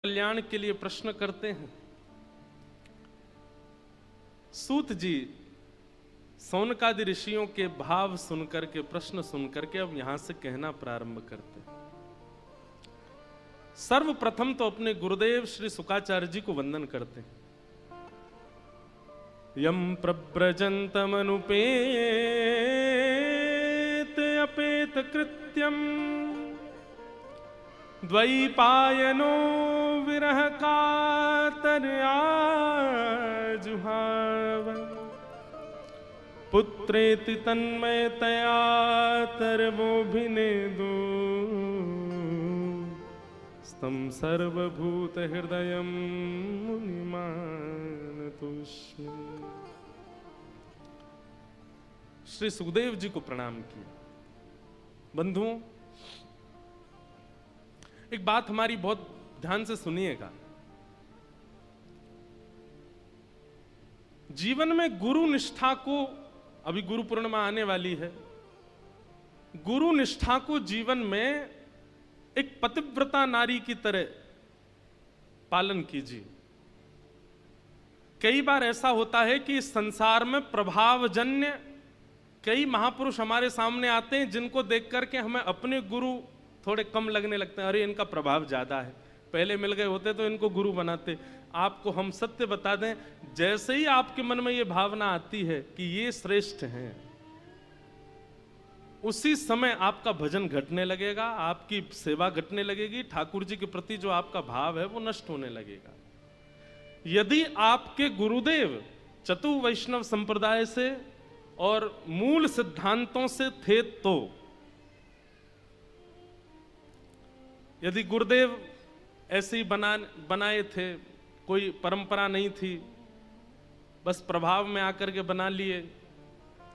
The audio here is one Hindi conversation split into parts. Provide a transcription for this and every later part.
कल्याण के लिए प्रश्न करते हैं। सूत जी सौनकादि ऋषियों के भाव सुनकर के, प्रश्न सुनकर के अब यहां से कहना प्रारंभ करते हैं। सर्वप्रथम तो अपने गुरुदेव श्री शुकाचार्य जी को वंदन करते हैं। यम प्रव्रजन्तमनुपेत अपेत कृत्यम द्वैपायनो विरह कातर्याजुहाव पुत्रेति तन्मयतया तरवोभिनेदु स्तम सर्वभूत हृदयं मुनिमानतोऽस्मि। श्री सुखदेव जी को प्रणाम किया। बंधुओं, एक बात हमारी बहुत ध्यान से सुनिएगा। जीवन में गुरु निष्ठा को, अभी गुरु पूर्णिमा आने वाली है, गुरु निष्ठा को जीवन में एक पतिव्रता नारी की तरह पालन कीजिए। कई बार ऐसा होता है कि इस संसार में प्रभावजन्य कई महापुरुष हमारे सामने आते हैं जिनको देख करके हमें अपने गुरु थोड़े कम लगने लगते हैं। अरे इनका प्रभाव ज्यादा है, पहले मिल गए होते तो इनको गुरु बनाते। आपको हम सत्य बता दें, जैसे ही आपके मन में ये भावना आती है कि ये श्रेष्ठ हैं, उसी समय आपका भजन घटने लगेगा, आपकी सेवा घटने लगेगी, ठाकुर जी के प्रति जो आपका भाव है वो नष्ट होने लगेगा। यदि आपके गुरुदेव चतु वैष्णव संप्रदाय से और मूल सिद्धांतों से थे, तो यदि गुरुदेव ऐसे ही बनाए थे, कोई परंपरा नहीं थी, बस प्रभाव में आकर के बना लिए,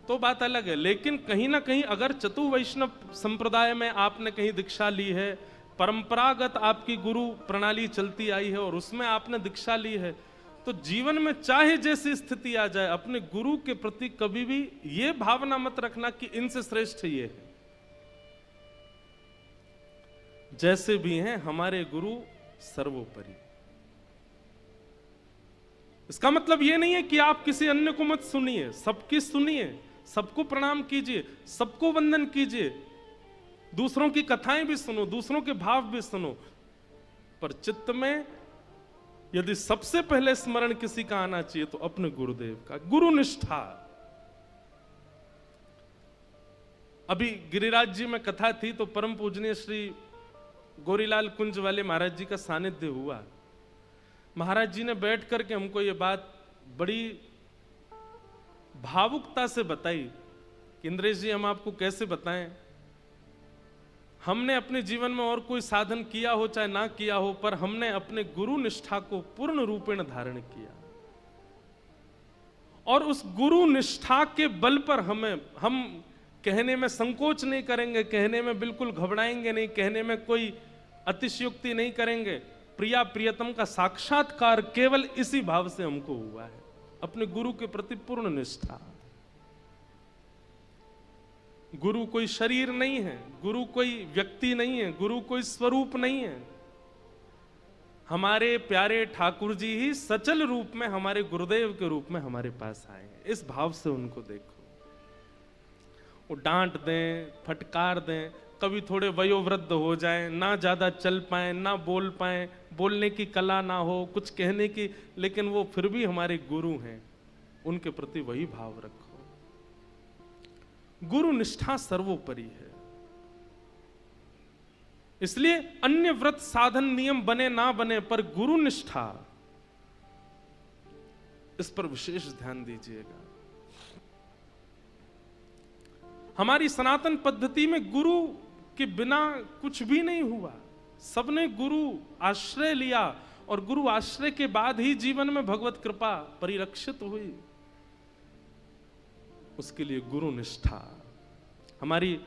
तो बात अलग है। लेकिन कहीं ना कहीं अगर चतु वैष्णव संप्रदाय में आपने कहीं दीक्षा ली है, परंपरागत आपकी गुरु प्रणाली चलती आई है और उसमें आपने दीक्षा ली है, तो जीवन में चाहे जैसी स्थिति आ जाए, अपने गुरु के प्रति कभी भी ये भावना मत रखना कि इनसे श्रेष्ठ ये है। जैसे भी हैं हमारे गुरु सर्वोपरि। इसका मतलब यह नहीं है कि आप किसी अन्य को मत सुनिए, सबकी सुनिए, सबको प्रणाम कीजिए, सबको वंदन कीजिए, दूसरों की कथाएं भी सुनो, दूसरों के भाव भी सुनो, पर चित्त में यदि सबसे पहले स्मरण किसी का आना चाहिए तो अपने गुरुदेव का। गुरु निष्ठा। अभी गिरिराज जी में कथा थी तो परम पूजनीय श्री गोरीलाल कुंज वाले महाराज जी का सानिध्य हुआ। महाराज जी ने बैठ करके हमको ये बात बड़ी भावुकता से बताई कि इंद्रेश जी, हम आपको कैसे बताएं, हमने अपने जीवन में और कोई साधन किया हो चाहे ना किया हो, पर हमने अपने गुरु निष्ठा को पूर्ण रूपेण धारण किया, और उस गुरु निष्ठा के बल पर हम कहने में संकोच नहीं करेंगे, कहने में बिल्कुल घबराएंगे नहीं, कहने में कोई अतिशयोक्ति नहीं करेंगे। प्रिया प्रियतम का साक्षात्कार केवल इसी भाव से हमको हुआ है, अपने गुरु के प्रति पूर्ण निष्ठा। गुरु कोई शरीर नहीं है, गुरु कोई व्यक्ति नहीं है, गुरु कोई स्वरूप नहीं है। हमारे प्यारे ठाकुर जी ही सचल रूप में हमारे गुरुदेव के रूप में हमारे पास आए हैं। इस भाव से उनको देखो। वो डांट दें, फटकार दें, कभी थोड़े वयोवृद्ध हो जाएं, ना ज्यादा चल पाएं, ना बोल पाएं, बोलने की कला ना हो, कुछ कहने की, लेकिन वो फिर भी हमारे गुरु हैं, उनके प्रति वही भाव रखो। गुरु निष्ठा सर्वोपरि है। इसलिए अन्य व्रत साधन नियम बने ना बने, पर गुरु निष्ठा, इस पर विशेष ध्यान दीजिएगा। हमारी सनातन पद्धति में गुरु के बिना कुछ भी नहीं हुआ। सबने गुरु आश्रय लिया और गुरु आश्रय के बाद ही जीवन में भगवत कृपा परिलक्षित हुई। उसके लिए गुरु निष्ठा। हमारी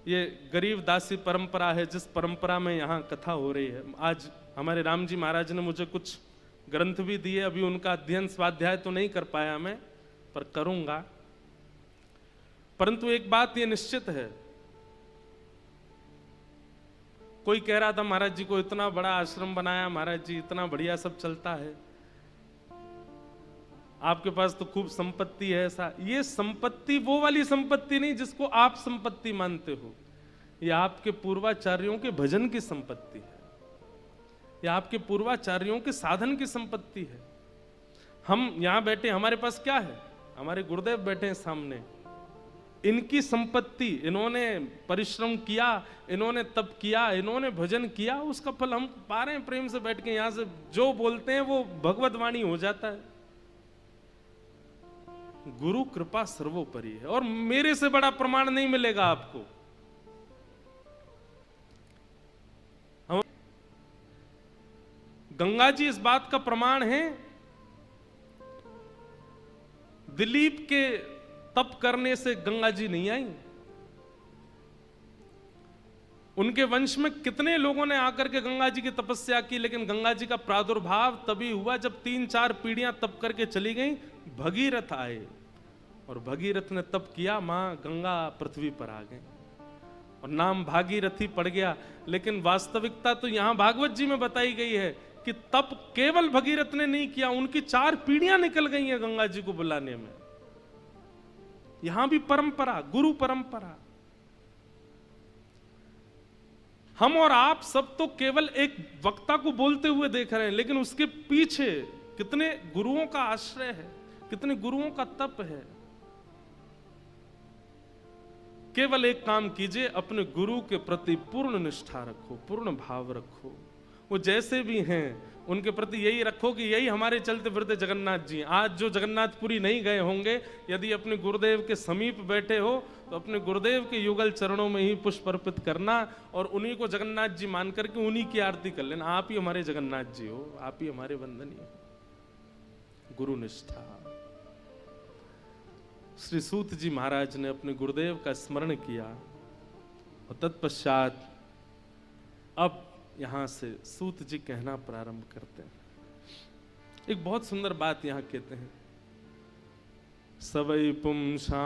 ये गरीब दासी परंपरा है, जिस परंपरा में यहाँ कथा हो रही है। आज हमारे राम जी महाराज ने मुझे कुछ ग्रंथ भी दिए, अभी उनका अध्ययन स्वाध्याय तो नहीं कर पाया मैं, पर करूंगा। परंतु एक बात ये निश्चित है कोई कह रहा था महाराज जी को इतना बड़ा आश्रम बनाया, महाराज जी इतना बढ़िया सब चलता है, आपके पास तो खूब संपत्ति है। ऐसा, ये संपत्ति वो वाली संपत्ति नहीं जिसको आप संपत्ति मानते हो, ये आपके पूर्वाचार्यों के भजन की संपत्ति है, ये आपके पूर्वाचार्यों के साधन की संपत्ति है। हम यहां बैठे, हमारे पास क्या है? हमारे गुरुदेव बैठे हैं सामने, इनकी संपत्ति, इन्होंने परिश्रम किया, इन्होंने तप किया, इन्होंने भजन किया, उसका फल हम पा रहे हैं। प्रेम से बैठ के यहां से जो बोलते हैं वो भगवत वाणी हो जाता है। गुरु कृपा सर्वोपरि है, और मेरे से बड़ा प्रमाण नहीं मिलेगा आपको। गंगा जी इस बात का प्रमाण है। दिलीप के तप करने से गंगा जी नहीं आई। उनके वंश में कितने लोगों ने आकर के गंगा जी की तपस्या की, लेकिन गंगा जी का प्रादुर्भाव तभी हुआ जब 3-4 पीढ़ियां तप करके चली गई। भगीरथ आए और भगीरथ ने तप किया, मां गंगा पृथ्वी पर आ गई और नाम भागीरथी पड़ गया। लेकिन वास्तविकता तो यहां भागवत जी में बताई गई है कि तप केवल भगीरथ ने नहीं किया, उनकी 4 पीढ़ियां निकल गई हैं गंगा जी को बुलाने में। यहां भी परंपरा, गुरु परंपरा। हम और आप सब तो केवल एक वक्ता को बोलते हुए देख रहे हैं, लेकिन उसके पीछे कितने गुरुओं का आश्रय है, कितने गुरुओं का तप है। केवल एक काम कीजिए, अपने गुरु के प्रति पूर्ण निष्ठा रखो, पूर्ण भाव रखो। वो जैसे भी हैं उनके प्रति यही रखो कि यही हमारे चलते फिरते जगन्नाथ जी। आज जो जगन्नाथपुरी नहीं गए होंगे, यदि अपने गुरुदेव के समीप बैठे हो तो अपने गुरुदेव के युगल चरणों में ही पुष्प अर्पित करना और उन्हीं को जगन्नाथ जी मान करके उन्हीं की आरती कर लेना। आप ही हमारे जगन्नाथ जी हो, आप ही हमारे वंदनीय हो। गुरु निष्ठा। श्री सूत जी महाराज ने अपने गुरुदेव का स्मरण किया और तत्पश्चात अब यहां से सूत जी कहना प्रारंभ करते हैं। एक बहुत सुंदर बात यहां कहते हैं, सवै पुंसां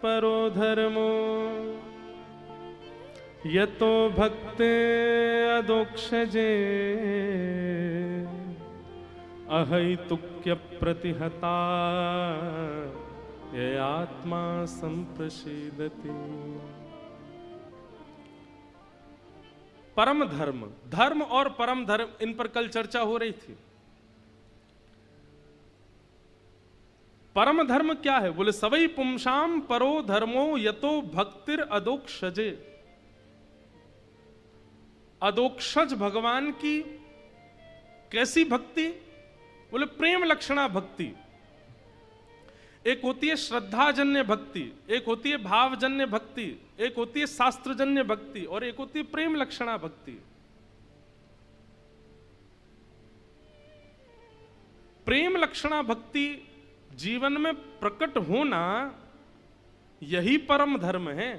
परो धर्मो यतो भक्ते अदोक्षजे अहैतुक्य प्रतिहता ये आत्मा संप्रसीदति। परम धर्म, धर्म और परम धर्म, इन पर कल चर्चा हो रही थी। परम धर्म क्या है? बोले सवै पुंसाम परो धर्मो यतो भक्तिर अदोक्षजे। अदोक्षज भगवान की कैसी भक्ति? बोले प्रेम लक्षणा भक्ति। एक होती है श्रद्धाजन्य भक्ति, एक होती है भावजन्य भक्ति, एक होती है शास्त्रजन्य भक्ति और एक होती है प्रेम लक्षणा भक्ति। प्रेम लक्षणा भक्ति जीवन में प्रकट होना, यही परम धर्म है।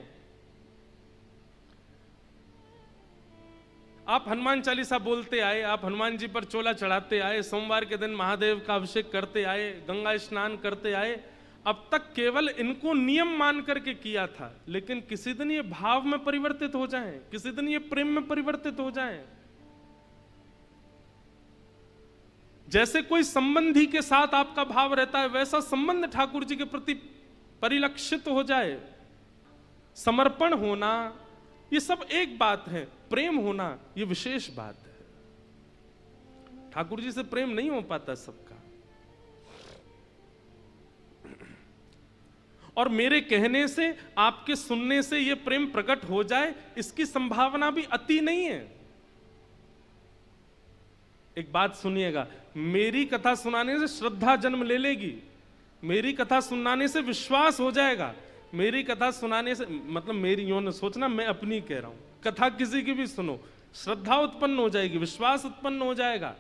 आप हनुमान चालीसा बोलते आए, आप हनुमान जी पर चोला चढ़ाते आए, सोमवार के दिन महादेव का अभिषेक करते आए, गंगा स्नान करते आए, अब तक केवल इनको नियम मान करके किया था। लेकिन किसी दिन ये भाव में परिवर्तित हो जाएं, किसी दिन ये प्रेम में परिवर्तित हो जाएं। जैसे कोई संबंधी के साथ आपका भाव रहता है, वैसा संबंध ठाकुर जी के प्रति परिलक्षित हो जाए। समर्पण होना ये सब एक बात है, प्रेम होना ये विशेष बात है। ठाकुर जी से प्रेम नहीं हो पाता सबका। और मेरे कहने से, आपके सुनने से ये प्रेम प्रकट हो जाए, इसकी संभावना भी अति नहीं है। एक बात सुनिएगा, मेरी कथा सुनाने से श्रद्धा जन्म ले लेगी, मेरी कथा सुनाने से विश्वास हो जाएगा, मेरी कथा सुनाने से, मतलब मेरी यूं न सोचना मैं अपनी कह रहा हूं, कथा किसी की भी सुनो, श्रद्धा उत्पन्न हो जाएगी, विश्वास उत्पन्न हो जाएगा,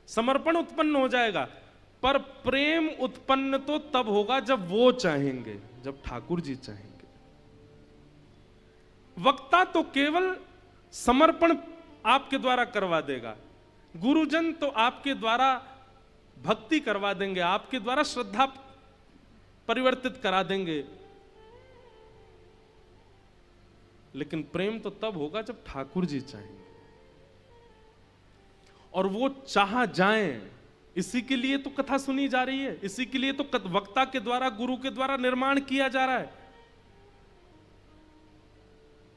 समर्पण उत्पन्न हो जाएगा। पर प्रेम उत्पन्न तो तब होगा जब वो चाहेंगे, जब ठाकुर जी चाहेंगे। वक्ता तो केवल समर्पण आपके द्वारा करवा देगा, गुरुजन तो आपके द्वारा भक्ति करवा देंगे, आपके द्वारा श्रद्धा परिवर्तित करा देंगे। लेकिन प्रेम तो तब होगा जब ठाकुर जी चाहेंगे और वो चाह जाएं। इसी के लिए तो कथा सुनी जा रही है, इसी के लिए तो वक्ता के द्वारा, गुरु के द्वारा निर्माण किया जा रहा है।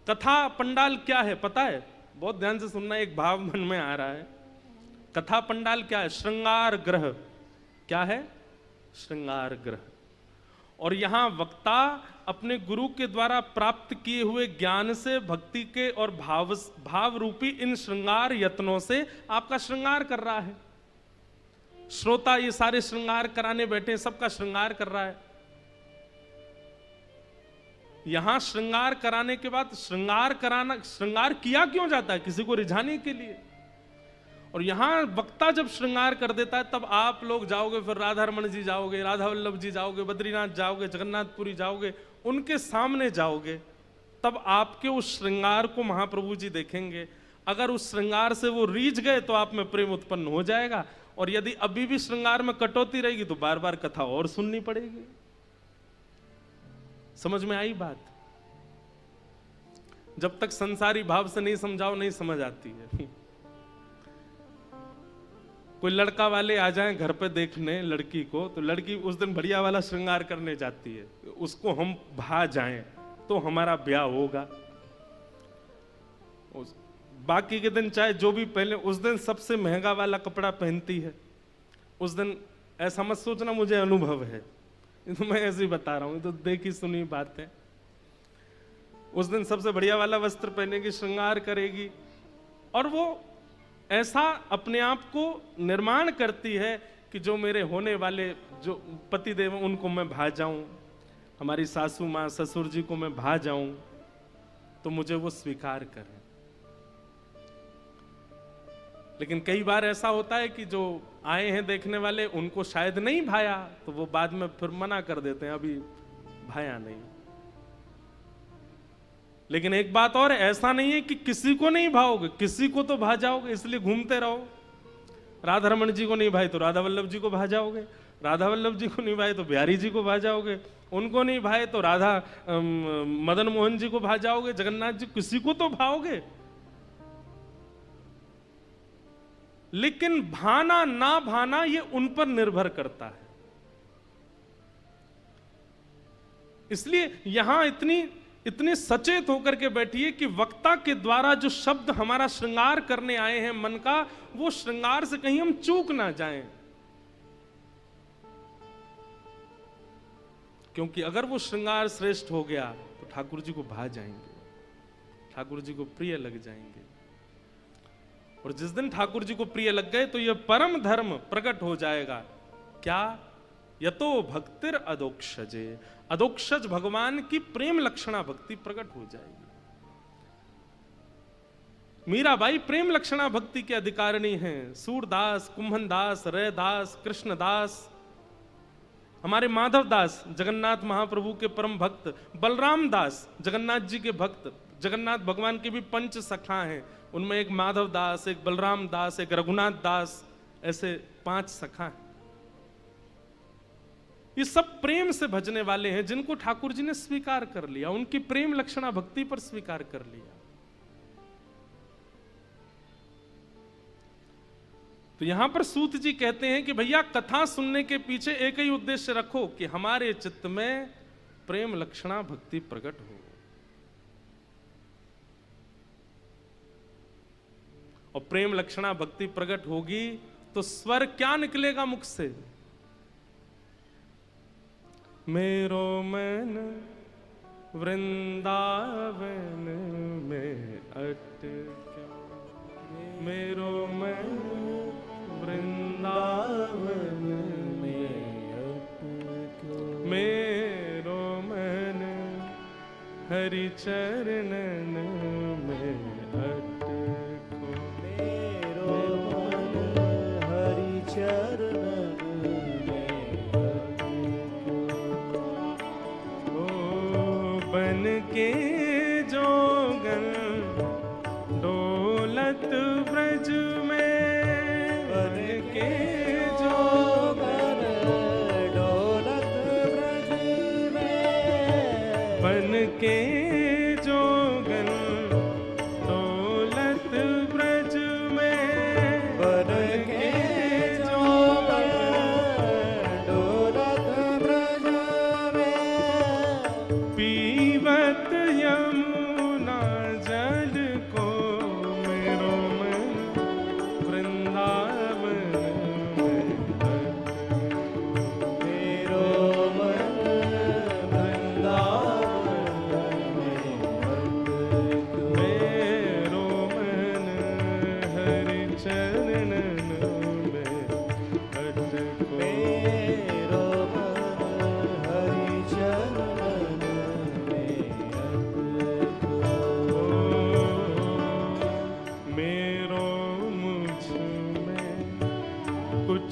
कथा पंडाल क्या है पता है? बहुत ध्यान से सुनना, एक भाव मन में आ रहा है। कथा पंडाल क्या है? श्रृंगार ग्रह। क्या है? श्रृंगार ग्रह। और यहां वक्ता अपने गुरु के द्वारा प्राप्त किए हुए ज्ञान से, भक्ति के और भाव रूपी इन श्रृंगार यत्नों से आपका श्रृंगार कर रहा है। श्रोता ये सारे श्रृंगार कराने बैठे, सबका श्रृंगार कर रहा है। यहां श्रृंगार कराने के बाद श्रृंगार किया क्यों जाता है? किसी को रिझाने के लिए। और यहां वक्ता जब श्रृंगार कर देता है तब आप लोग जाओगे, फिर राधा रमन जी जाओगे, राधा वल्लभ जी जाओगे, बद्रीनाथ जाओगे, जगन्नाथपुरी जाओगे, उनके सामने जाओगे, तब आपके उस श्रृंगार को महाप्रभु जी देखेंगे। अगर उस श्रृंगार से वो रीझ गए तो आप में प्रेम उत्पन्न हो जाएगा, और यदि अभी भी श्रृंगार में कटौती रहेगी तो बार बार कथा और सुननी पड़ेगी। समझ में आई बात? जब तक संसारी भाव से नहीं समझाओ नहीं समझ आती है। कोई लड़का वाले आ जाएं घर पे देखने लड़की को, तो लड़की उस दिन बढ़िया वाला श्रृंगार करने जाती है, उसको हम भा जाएं तो हमारा ब्याह होगा। बाकी के दिन चाहे जो भी पहले, उस दिन सबसे महंगा वाला कपड़ा पहनती है। उस दिन ऐसा मत सोचना मुझे अनुभव है, तो मैं ऐसे ही बता रहा हूं, तो देखी सुनी बात है। उस दिन सबसे बढ़िया वाला वस्त्र पहनेगी, श्रृंगार करेगी, और वो ऐसा अपने आप को निर्माण करती है कि जो मेरे होने वाले जो पति देव उनको मैं भा जाऊं, हमारी सासू माँ ससुर जी को मैं भा जाऊं, तो मुझे वो स्वीकार करें। लेकिन कई बार ऐसा होता है कि जो आए हैं देखने वाले उनको शायद नहीं भाया, तो वो बाद में फिर मना कर देते हैं, अभी भाया नहीं। लेकिन एक बात और, ऐसा नहीं है कि किसी को नहीं भाओगे, किसी को तो भा जाओगे, इसलिए घूमते रहो। राधा रमन जी को नहीं भाई तो राधा वल्लभ जी को भा जाओगे, राधा वल्लभ जी को नहीं भाई तो बिहारी जी को भा जाओगे, उनको नहीं भाई तो राधा मदन मोहन जी को भा जाओगे, जगन्नाथ जी, किसी को तो भाओगे। लेकिन भाना ना भाना ये उन पर निर्भर करता है। इसलिए यहां इतनी सचेत होकर के बैठिए कि वक्ता के द्वारा जो शब्द हमारा श्रृंगार करने आए हैं मन का, वो श्रृंगार से कहीं हम चूक ना जाएं। क्योंकि अगर वो श्रृंगार श्रेष्ठ हो गया तो ठाकुर जी को भा जाएंगे, ठाकुर जी को प्रिय लग जाएंगे। और जिस दिन ठाकुर जी को प्रिय लग गए तो यह परम धर्म प्रकट हो जाएगा। क्या? यतो भक्तिर अदोक्षजे, अदोक्षज भगवान की प्रेम लक्षणा भक्ति प्रकट हो जाएगी। मीराबाई प्रेम लक्षणा भक्ति के अधिकारिणी हैं। सूरदास, कुंभनदास, रैदास, कृष्णदास, हमारे माधव दास जगन्नाथ महाप्रभु के परम भक्त, बलराम दास जगन्नाथ जी के भक्त, जगन्नाथ भगवान के भी पंच सखा हैं, उनमें एक माधव दास, एक बलराम दास, एक रघुनाथ दास, ऐसे 5 सखा हैं। ये सब प्रेम से भजने वाले हैं जिनको ठाकुर जी ने स्वीकार कर लिया, उनकी प्रेम लक्षणा भक्ति पर स्वीकार कर लिया। तो यहां पर सूत जी कहते हैं कि भैया कथा सुनने के पीछे एक ही उद्देश्य रखो कि हमारे चित्त में प्रेम लक्षणा भक्ति प्रकट हो। और प्रेम लक्षणा भक्ति प्रकट होगी तो स्वर क्या निकलेगा मुख से? मेरो मन वृंदावन में अटके, मेरो मन वृंदावन में अटके, मेरो मन हरि चरणन में अटको, मेरो मन हरि चरणन बन के जोगन डोलत ब्रज में, बन के जोगन डोलत ब्रज में, बन के जोगन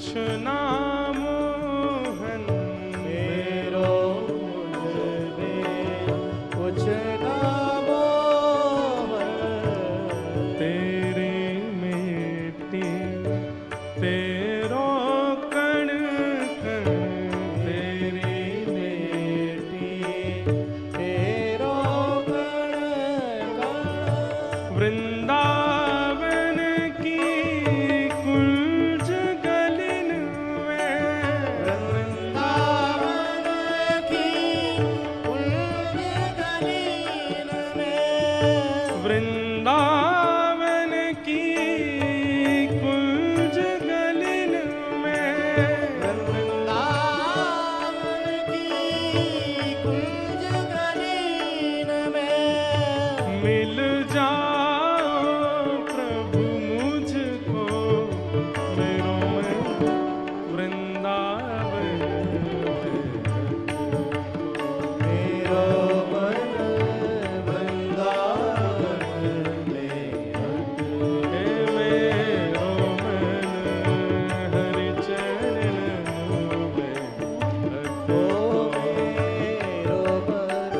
कुछ ना मोहन मेरो मुझमें कुछ ना मोहन तेरी मिट्टी तेरो कण कण तेरी बेटी तेरो कण कण वृंदावन की कुंज गलिन में वृंदावन की कुंज गलीन में वृंदावन की कुंज गलिन में वृंदावन की कुंज गलीन में मिल जाओ प्रभु मुझको मेरो में वृंदावन मेरो मन वृंदावन में हे मेरो मन हरि चरण में ओ मेरो मन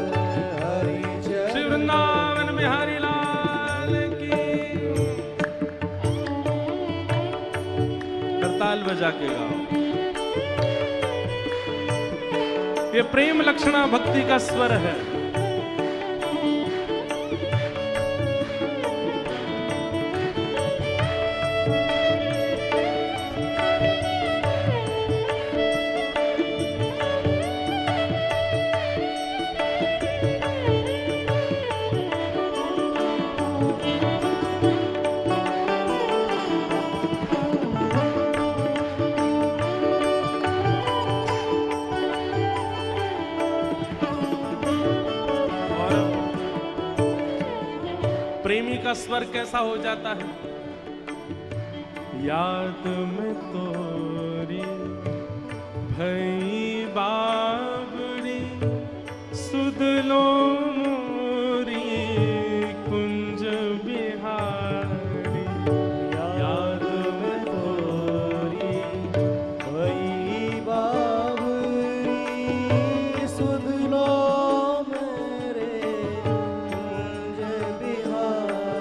हरि श्री चरण वृंदावन में हरि लाल की करताल बजा के गाओ। ये प्रेम लक्षणा भक्ति का स्वर है। प्रेमी का स्वर कैसा हो जाता है? याद में तोरी भई बाबरी सुध लो मोरी कुंज बिहारी। याद में तोरी वही बाबरी सुध लो मेरे कुंज बिहारी।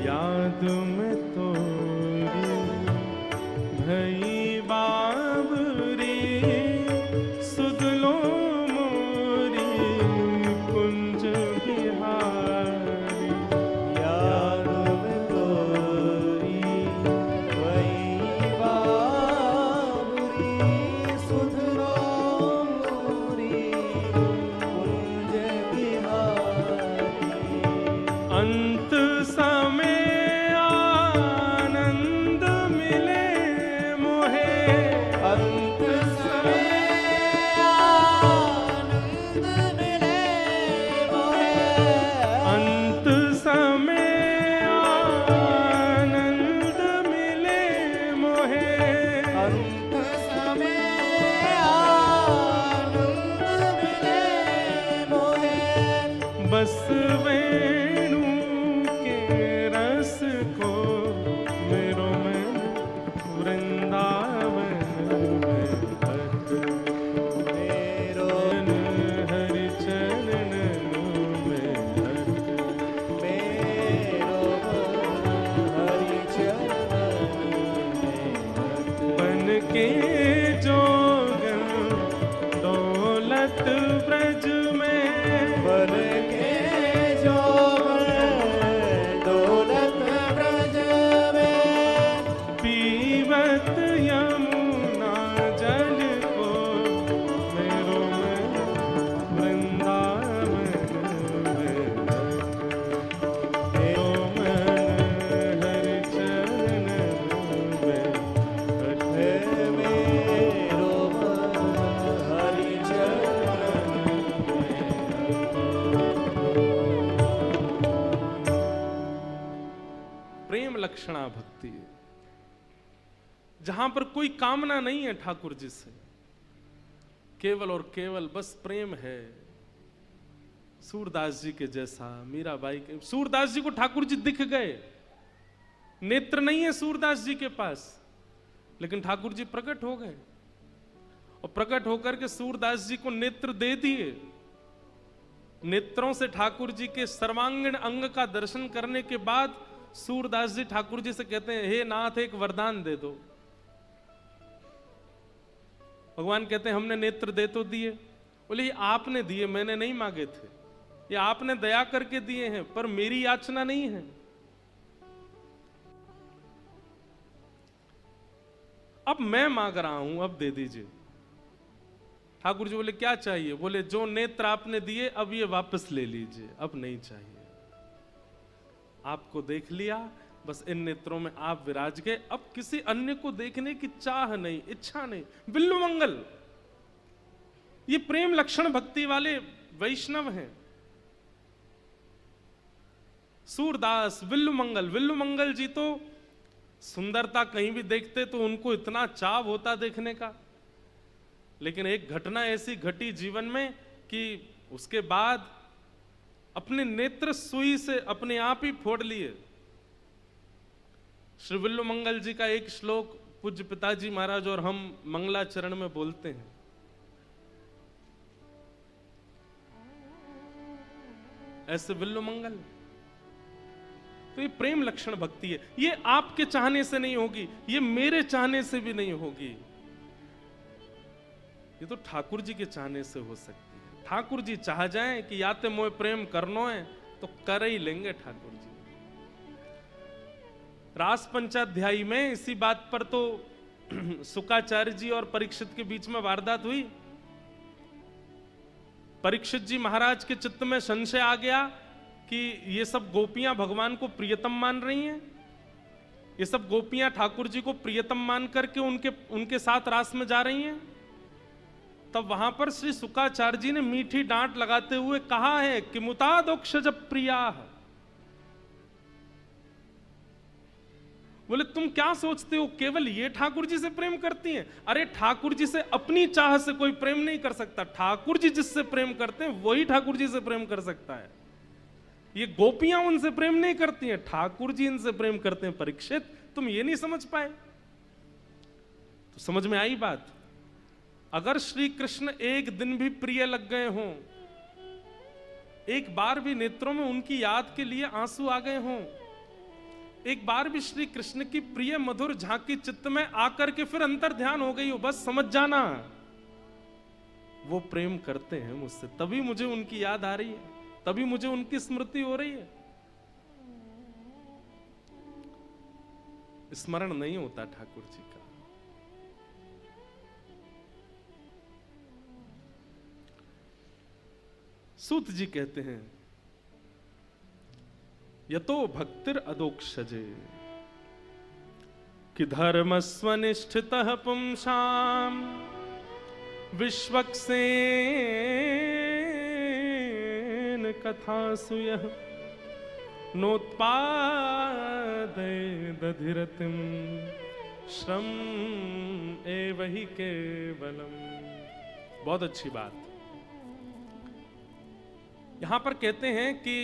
याद में तोरी भई बाबरी सुध लो मोरी कुंज बिहारी। याद में तोरी वही बाबरी सुध लो मोरी कुंज बिहारी। अंत समय आनंद मिले मोहे। अंत समय आनंद मिले मोहे। अंत समय आनंद मिले मोहे। अंत समय आनंद मिले मोहे। बस वेणु के रस को मेरो मन वृंदावन में भट। मेरो हरि चरण में भट। मेरो हरि चरण में बन के जोगन दौलत ब्रज में बन के जोगन दौलत ब्रज में पीवत यमुना जल को मेरो मन वृंदावन में मेरो मन हरि चरण में हे मेरो मन हरि चरण प्रेम लक्षणा भक्ति है। जहां पर कोई कामना नहीं है ठाकुर जी से, केवल और केवल बस प्रेम है। सूरदास जी के जैसा, मीराबाई के। सूरदास जी को ठाकुर जी दिख गए, नेत्र नहीं है सूरदास जी के पास, लेकिन ठाकुर जी प्रकट हो गए और प्रकट होकर के सूरदास जी को नेत्र दे दिए। नेत्रों से ठाकुर जी के सर्वांगीण अंग का दर्शन करने के बाद सूरदास जी ठाकुर जी से कहते हैं, हे नाथ एक वरदान दे दो। भगवान कहते हैं हमने नेत्र दे तो दिए। बोले ये आपने दिए, मैंने नहीं मांगे थे, ये आपने दया करके दिए हैं, पर मेरी याचना नहीं है। अब मैं मांग रहा हूं, अब दे दीजिए। ठाकुर जी बोले क्या चाहिए? बोले जो नेत्र आपने दिए अब ये वापस ले लीजिए, अब नहीं चाहिए। आपको देख लिया, बस इन नेत्रों में आप विराज गए, अब किसी अन्य को देखने की चाह नहीं, इच्छा नहीं। बिल्लु मंगल, ये प्रेम लक्षण भक्ति वाले वैष्णव हैं। सूरदास, विल्लु मंगल जी तो सुंदरता कहीं भी देखते तो उनको इतना चाव होता देखने का, लेकिन एक घटना ऐसी घटी जीवन में कि उसके बाद अपने नेत्र सुई से अपने आप ही फोड़ लिए। श्री विल्लु मंगल जी का एक श्लोक पूज्य पिताजी महाराज और हम मंगलाचरण में बोलते हैं। ऐसे विल्लु मंगल, तो ये प्रेम लक्षण भक्ति है। ये आपके चाहने से नहीं होगी, ये मेरे चाहने से भी नहीं होगी, ये तो ठाकुर जी के चाहने से हो सकती है। ठाकुर जी चाह जाएं कि याते मोए प्रेम करनो है तो कर ही लेंगे ठाकुर जी। रास पंचाध्यायी में इसी बात पर तो शुकाचार्य जी और परीक्षित के बीच में वारदात हुई। परीक्षित जी महाराज के चित्त में संशय आ गया कि ये सब गोपियां भगवान को प्रियतम मान रही हैं, ये सब गोपियां ठाकुर जी को प्रियतम मान करके उनके साथ रास में जा रही हैं। तब वहां पर श्री शुकाचार्य जी ने मीठी डांट लगाते हुए कहा है कि मुतादोक्षज प्रिया। बोले तुम क्या सोचते हो केवल ये ठाकुर जी से प्रेम करती हैं? अरे ठाकुर जी से अपनी चाह से कोई प्रेम नहीं कर सकता, ठाकुर जी जिससे प्रेम करते हैं वही ठाकुर जी से प्रेम कर सकता है। ये गोपियां उनसे प्रेम नहीं करती हैं, ठाकुर जी इनसे प्रेम करते हैं। परीक्षित, तुम ये नहीं समझ पाए? तो समझ में आई बात। अगर श्री कृष्ण एक दिन भी प्रिय लग गए हों, एक बार भी नेत्रों में उनकी याद के लिए आंसू आ गए हों, एक बार भी श्री कृष्ण की प्रिय मधुर झांकी चित्त में आकर के फिर अंतर ध्यान हो गई हो, बस समझ जाना वो प्रेम करते हैं मुझसे, तभी मुझे उनकी याद आ रही है, तभी मुझे उनकी स्मृति हो रही है। स्मरण नहीं होता ठाकुर जी का। सूत जी कहते हैं यतो भक्तिर अदोक्षजे कि धर्मस्वनिष्ठितः पुंसाम विश्वक्सेन कथासु यः नोत्पादय दधिरतिम श्रम एव हि केवलम। बहुत अच्छी बात। यहां पर कहते हैं कि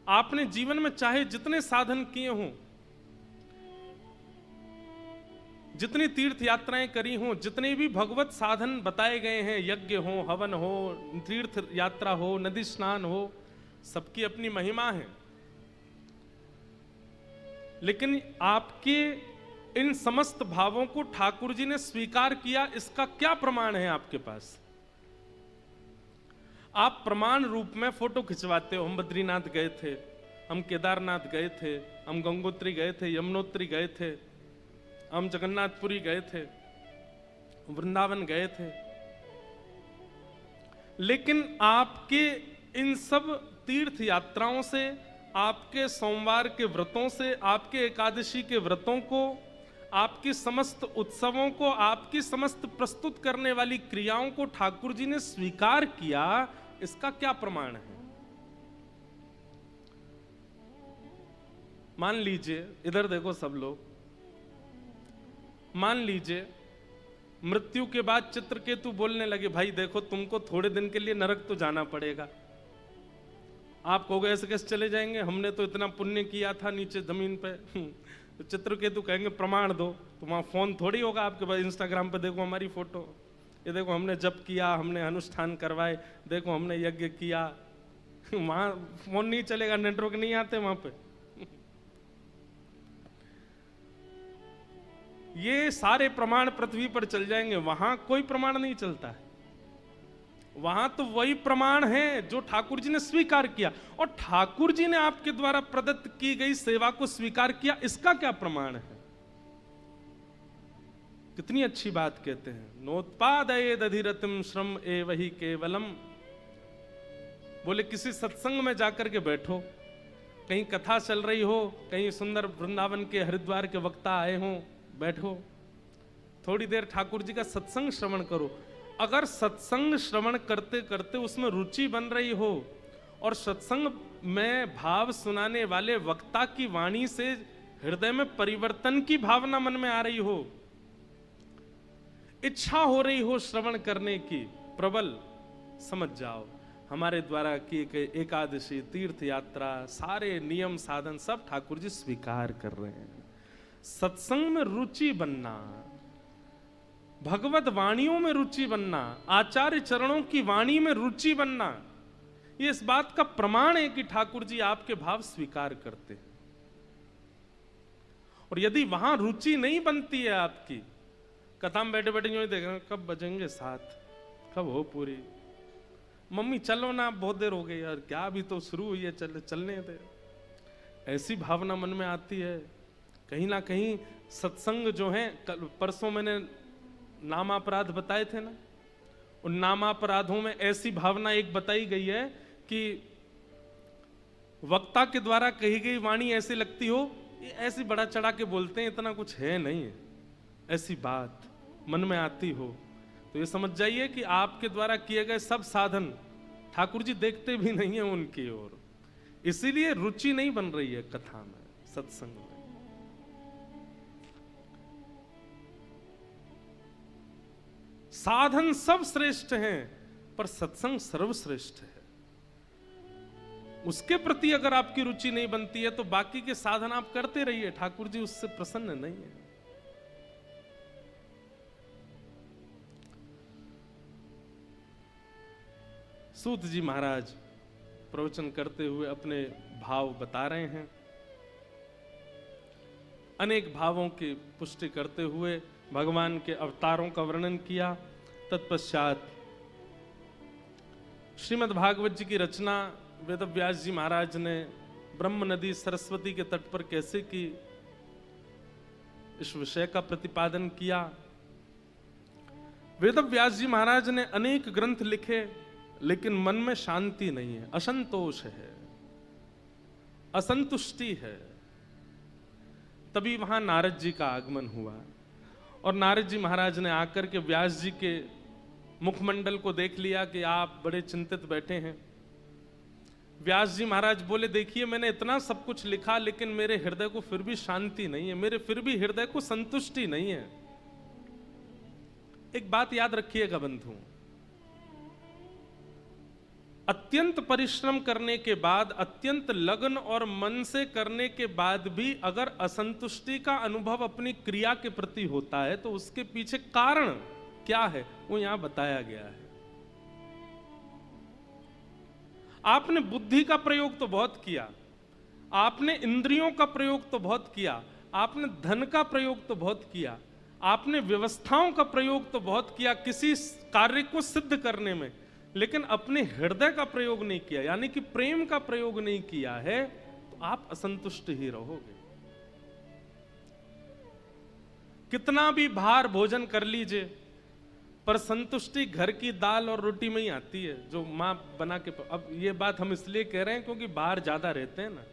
आपने जीवन में चाहे जितने साधन किए हों, जितनी तीर्थ यात्राएं करी हों, जितने भी भगवत साधन बताए गए हैं, यज्ञ हो, हवन हो, तीर्थ यात्रा हो, नदी स्नान हो, सबकी अपनी महिमा है। लेकिन आपके इन समस्त भावों को ठाकुर जी ने स्वीकार किया, इसका क्या प्रमाण है आपके पास? आप प्रमाण रूप में फोटो खिंचवाते हो। हम बद्रीनाथ गए थे, हम केदारनाथ गए थे, हम गंगोत्री गए थे, यमुनोत्री गए थे, हम जगन्नाथपुरी गए थे, वृंदावन गए थे। लेकिन आपके इन सब तीर्थ यात्राओं से, आपके सोमवार के व्रतों से, आपके एकादशी के व्रतों को, आपकी समस्त उत्सवों को, आपकी समस्त प्रस्तुत करने वाली क्रियाओं को ठाकुर जी ने स्वीकार किया, इसका क्या प्रमाण है? मान लीजिए, इधर देखो सब लोग, मान लीजिए मृत्यु के बाद चित्रकेतु बोलने लगे, भाई देखो तुमको थोड़े दिन के लिए नरक तो जाना पड़ेगा। आप कहोगे ऐसे कैसे चले जाएंगे, हमने तो इतना पुण्य किया था नीचे जमीन पे, तो चित्रकेतु कहेंगे प्रमाण दो, तो वहां फोन थोड़ी होगा आपके पास, इंस्टाग्राम पे देखो हमारी फोटो, ये देखो हमने जप किया, हमने अनुष्ठान करवाए, देखो हमने यज्ञ किया। वहां फोन नहीं चलेगा, नेटवर्क नहीं आते वहां पे। ये सारे प्रमाण पृथ्वी पर चल जाएंगे, वहां कोई प्रमाण नहीं चलता है। वहां तो वही प्रमाण है जो ठाकुर जी ने स्वीकार किया, और ठाकुर जी ने आपके द्वारा प्रदत्त की गई सेवा को स्वीकार किया, इसका क्या प्रमाण है? कितनी अच्छी बात कहते हैं, नोत्पादयेद अधिरतिम श्रम एवहि केवलम। बोले किसी सत्संग में जाकर के बैठो, कहीं कथा चल रही हो, कहीं सुंदर वृंदावन के हरिद्वार के वक्ता आए हो, बैठो थोड़ी देर ठाकुर जी का सत्संग श्रवण करो। अगर सत्संग श्रवण करते करते उसमें रुचि बन रही हो और सत्संग में भाव सुनाने वाले वक्ता की वाणी से हृदय में परिवर्तन की भावना मन में आ रही हो, इच्छा हो रही हो श्रवण करने की प्रबल, समझ जाओ हमारे द्वारा किए गए एकादशी, तीर्थ यात्रा, सारे नियम साधन सब ठाकुर जी स्वीकार कर रहे हैं। सत्संग में रुचि बनना, भगवत वाणियों में रुचि बनना, आचार्य चरणों की वाणी में रुचि बनना, ये इस बात का प्रमाण है कि ठाकुर जी आपके भाव स्वीकार करते हैं। और यदि वहां रुचि नहीं बनती है आपकी, कथा में बैठे बैठे यूं ही देख रहे हैं कब बजेंगे 7, कब हो पूरी, मम्मी चलो ना बहुत देर हो गई यार, क्या अभी तो शुरू हुई है, चलने दे, ऐसी भावना मन में आती है। कहीं ना कहीं सत्संग जो है, परसों मैंने नामापराध बताए थे ना, उन नामापराधों में ऐसी भावना एक बताई गई है कि वक्ता के द्वारा कही गई वाणी ऐसी लगती हो, ऐसी बड़ा चढ़ा के बोलते हैं, इतना कुछ है नहीं है, ऐसी बात मन में आती हो तो ये समझ जाइए कि आपके द्वारा किए गए सब साधन ठाकुर जी देखते भी नहीं है उनकी ओर, इसीलिए रुचि नहीं बन रही है कथा में, सत्संग में। साधन सब श्रेष्ठ हैं पर सत्संग सर्वश्रेष्ठ है। उसके प्रति अगर आपकी रुचि नहीं बनती है तो बाकी के साधन आप करते रहिए, ठाकुर जी उससे प्रसन्न नहीं है। सूत जी महाराज प्रवचन करते हुए अपने भाव बता रहे हैं, अनेक भावों की पुष्टि करते हुए भगवान के अवतारों का वर्णन किया। तत्पश्चात श्रीमद् भागवत जी की रचना वेदव्यास जी महाराज ने ब्रह्म नदी सरस्वती के तट पर कैसे की, इस विषय का प्रतिपादन किया। वेदव्यास जी महाराज ने अनेक ग्रंथ लिखे, लेकिन मन में शांति नहीं है, असंतोष है, असंतुष्टि है। तभी वहां नारद जी का आगमन हुआ और नारद जी महाराज ने आकर के व्यास जी के मुखमंडल को देख लिया कि आप बड़े चिंतित बैठे हैं। व्यास जी महाराज बोले, देखिए मैंने इतना सब कुछ लिखा, लेकिन मेरे हृदय को फिर भी शांति नहीं है, मेरे फिर भी हृदय को संतुष्टि नहीं है। एक बात याद रखिएगा बंधु, अत्यंत परिश्रम करने के बाद, अत्यंत लगन और मन से करने के बाद भी अगर असंतुष्टि का अनुभव अपनी क्रिया के प्रति होता है तो उसके पीछे कारण क्या है वो यहां बताया गया है। आपने बुद्धि का प्रयोग तो बहुत किया, आपने इंद्रियों का प्रयोग तो बहुत किया, आपने धन का प्रयोग तो बहुत किया, आपने व्यवस्थाओं का प्रयोग तो बहुत किया किसी कार्य को सिद्ध करने में, लेकिन अपने हृदय का प्रयोग नहीं किया, यानी कि प्रेम का प्रयोग नहीं किया है, तो आप असंतुष्ट ही रहोगे। कितना भी भार भोजन कर लीजिए, पर संतुष्टि घर की दाल और रोटी में ही आती है जो माँ बना के। अब ये बात हम इसलिए कह रहे हैं क्योंकि बाहर ज्यादा रहते हैं ना,